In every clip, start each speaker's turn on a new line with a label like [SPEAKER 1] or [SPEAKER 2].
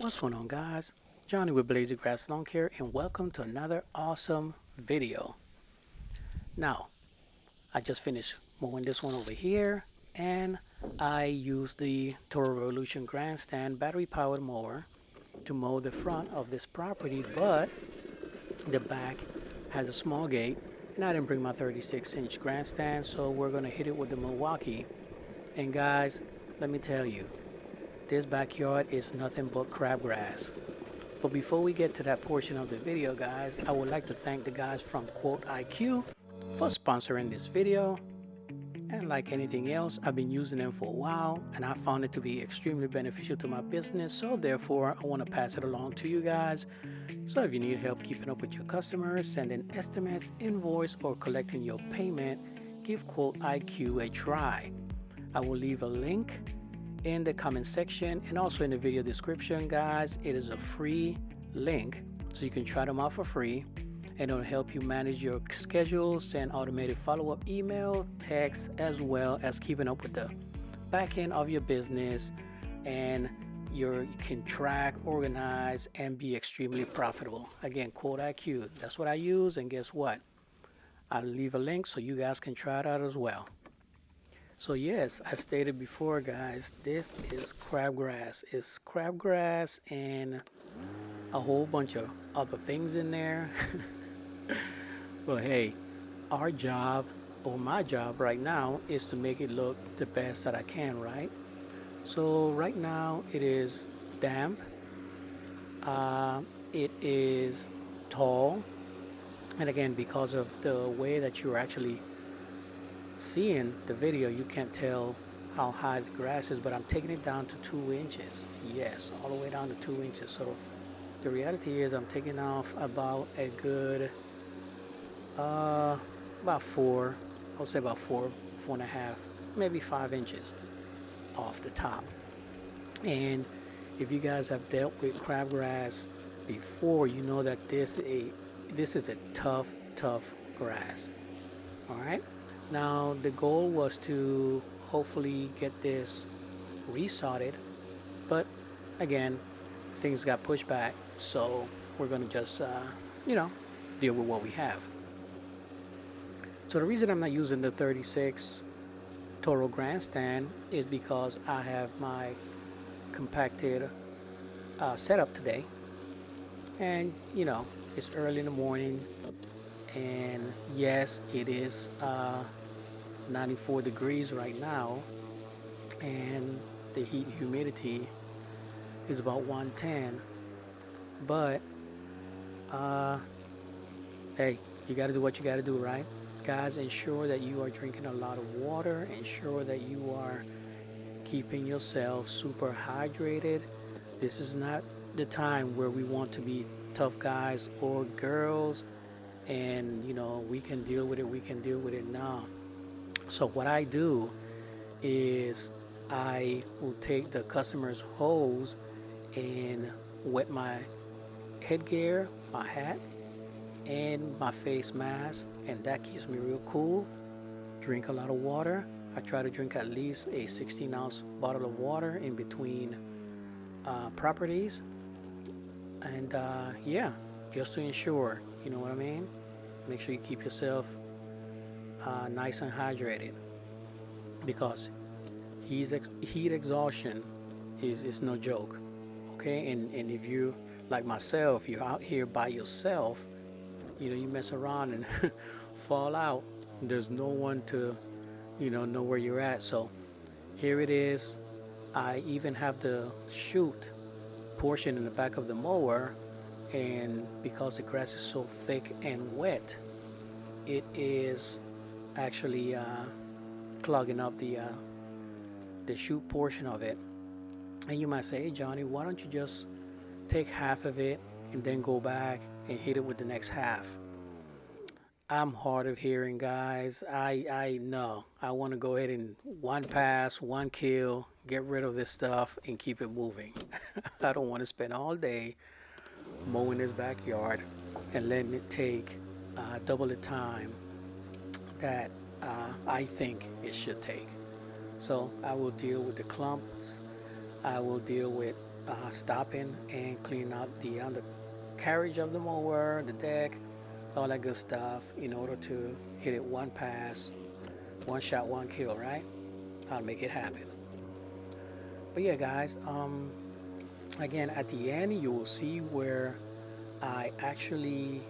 [SPEAKER 1] What's going on, guys? Johnny with Blazy Grass Lawn Care, and welcome to another awesome video. Now, I just finished mowing this one over here, and I used the Toro Revolution Grandstand battery-powered mower to mow the front of this property, but the back has a small gate, and I didn't bring my 36-inch grandstand, so we're gonna hit it with the 𝗤𝗂𝗏𝗂. And guys, let me tell you, this backyard is nothing but crabgrass. But before we get to that portion of the video, guys, I would like to thank the guys from QuoteIQ for sponsoring this video. And like anything else, I've been using them for a while, and I found it to be extremely beneficial to my business. So therefore, I want to pass it along to you guys. So if you need help keeping up with your customers, sending estimates, invoice, or collecting your payment, give QuoteIQ a try. I will leave a link in the comment section and also in the video description, guys. It is a free link, so you can try them out for free, and it'll help you manage your schedule, send automated follow-up email, text, as well as keeping up with the back end of your business, and you can track, organize, and be extremely profitable. Again, QuoteIQ, that's what I use, and guess what? I'll leave a link so you guys can try it out as well. So yes, I stated before, guys, this is crabgrass. It's crabgrass and a whole bunch of other things in there. But hey, our job, or my job right now, is to make it look the best that I can, right? So right now it is damp. It is tall. And again, because of the way that you're actually seeing the video, you can't tell how high the grass is, but I'm taking it down to 2 inches. Yes, all the way down to 2 inches. So the reality is I'm taking off about a good about four, I'll say about 4.5, maybe 5 inches off the top. And if you guys have dealt with crabgrass before, you know that this is a tough grass. All right. Now, the goal was to hopefully get this resodded, but again, things got pushed back, so we're going to just, deal with what we have. So the reason I'm not using the 36 Toro Grandstand is because I have my compacted setup today, and, it's early in the morning, and yes, it is 94 degrees right now, and the heat and humidity is about 110. But hey, you got to do what you got to do, right? Guys, ensure that you are drinking a lot of water. Ensure that you are keeping yourself super hydrated. This is not the time where we want to be tough guys or girls and we can deal with it now. So what I do is I will take the customer's hose and wet my headgear, my hat, and my face mask, and that keeps me real cool. Drink a lot of water. I try to drink at least a 16-ounce bottle of water in between properties, and yeah, just to ensure, you know what I mean? Make sure you keep yourself nice and hydrated, because heat exhaustion is no joke. Okay, and if you, like myself, you're out here by yourself, you mess around and fall out, there's no one to know where you're at. So here it is. I even have the chute portion in the back of the mower, and because the grass is so thick and wet, it is actually clogging up the chute portion of it. And you might say, hey Johnny, why don't you just take half of it and then go back and hit it with the next half? I'm hard of hearing, guys. I know I want to go ahead and one pass, one kill, get rid of this stuff and keep it moving. I don't want to spend all day mowing this backyard and letting it take double the time that I think it should take. So I will deal with the clumps. I will deal with stopping and cleaning out the undercarriage of the mower, the deck, all that good stuff in order to hit it one pass, one shot, one kill, right? I'll make it happen. But yeah, guys, again, at the end, you will see where I actually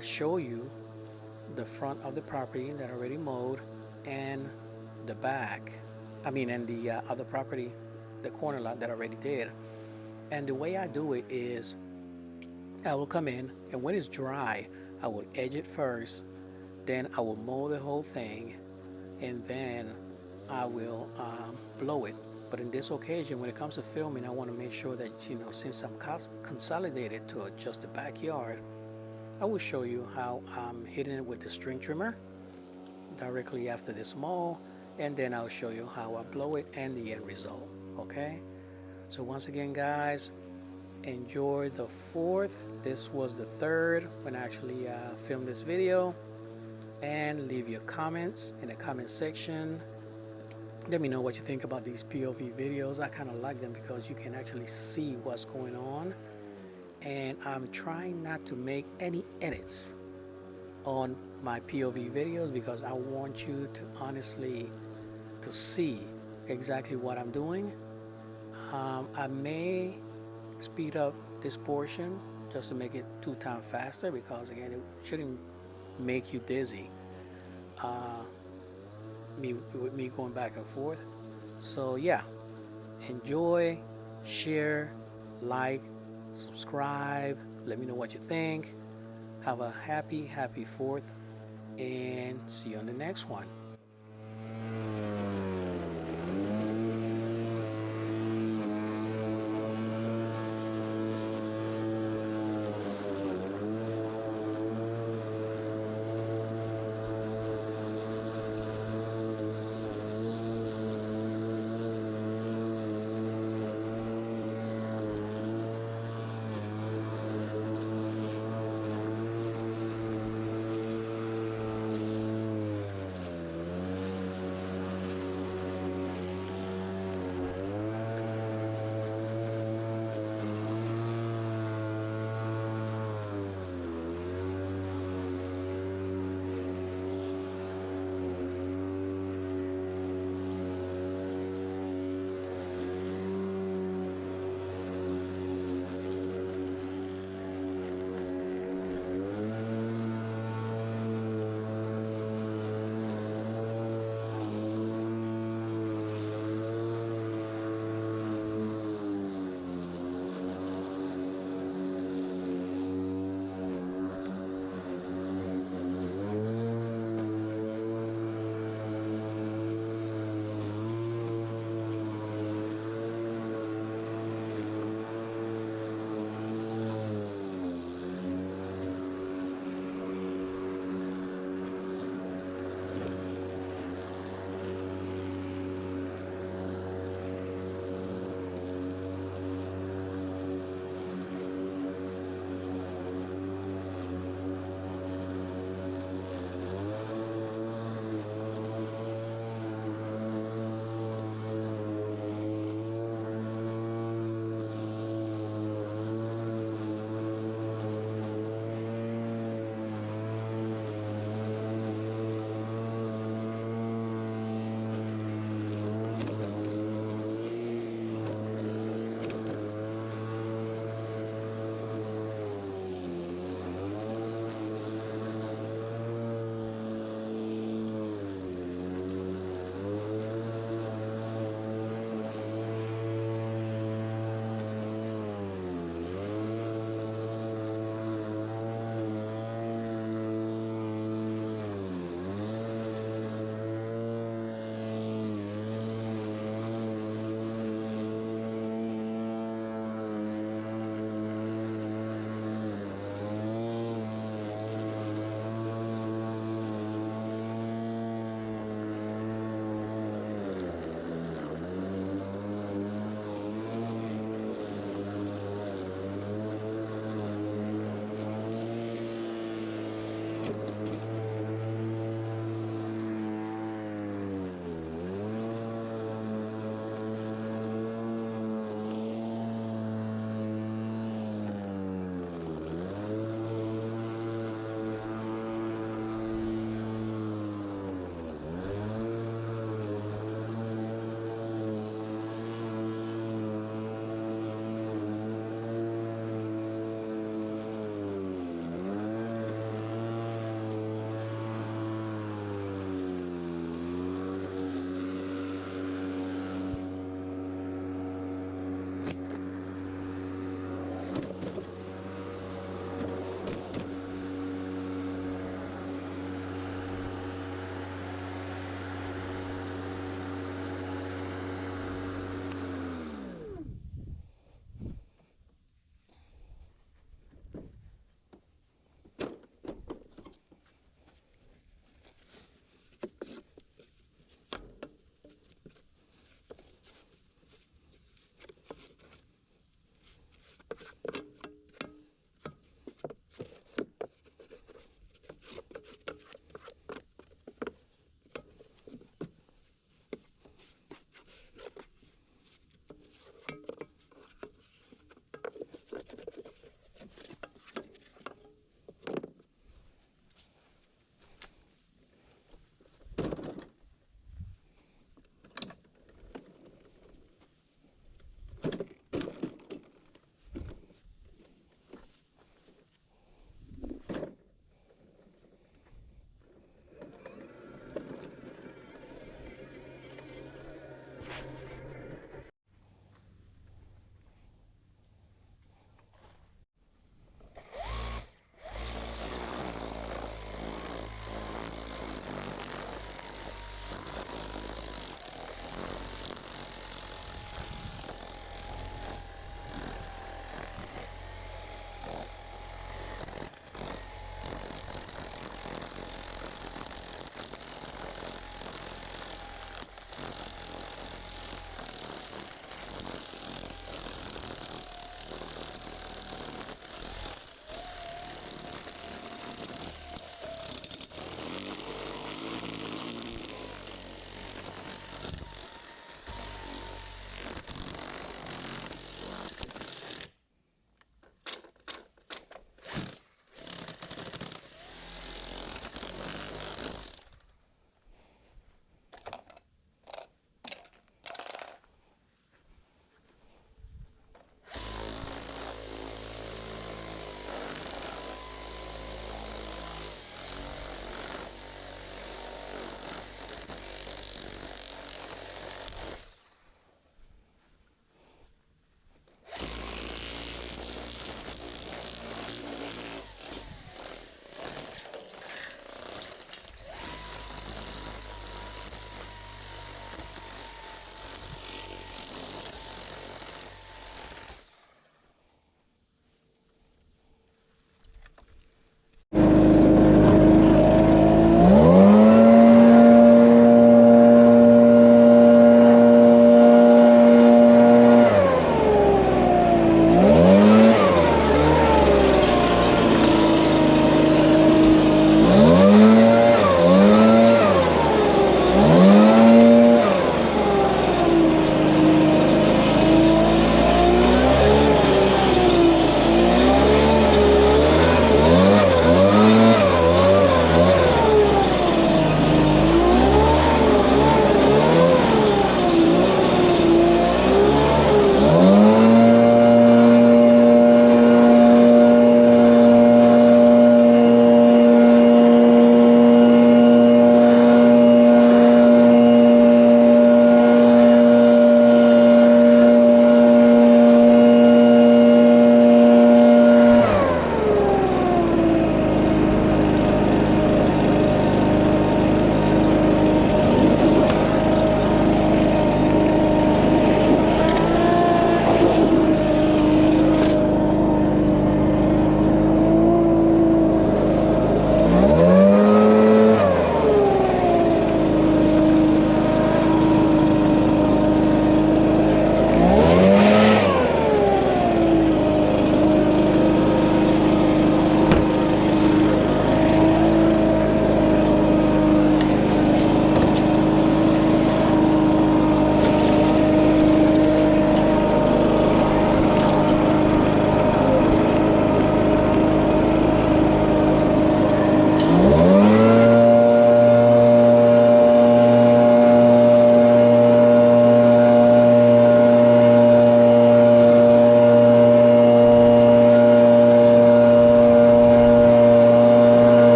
[SPEAKER 1] show you the front of the property that already mowed and the back. And the other property, the corner lot that already did. And the way I do it is I will come in, and when it's dry, I will edge it first, then I will mow the whole thing, and then I will blow it. But in this occasion, when it comes to filming, I want to make sure that, since I'm consolidated to just the backyard, I will show you how I'm hitting it with the string trimmer directly after this mow, and then I'll show you how I blow it and the end result. Okay, so once again, guys, enjoy the 4th. This was the 3rd when I actually filmed this video, and leave your comments in the comment section. Let me know what you think about these POV videos. I kind of like them because you can actually see what's going on, and I'm trying not to make any edits on my POV videos because I want you to honestly to see exactly what I'm doing. I may speed up this portion just to make it 2 times faster because, again, it shouldn't make you dizzy with me going back and forth. So yeah, enjoy, share, like, subscribe, let me know what you think. Have a happy 4th, and see you on the next one.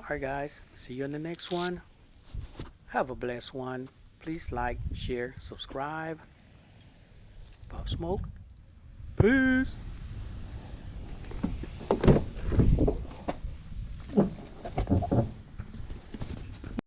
[SPEAKER 1] Alright guys, see you in the next one. Have a blessed one. Please like, share, subscribe. Pop Smoke. Peace.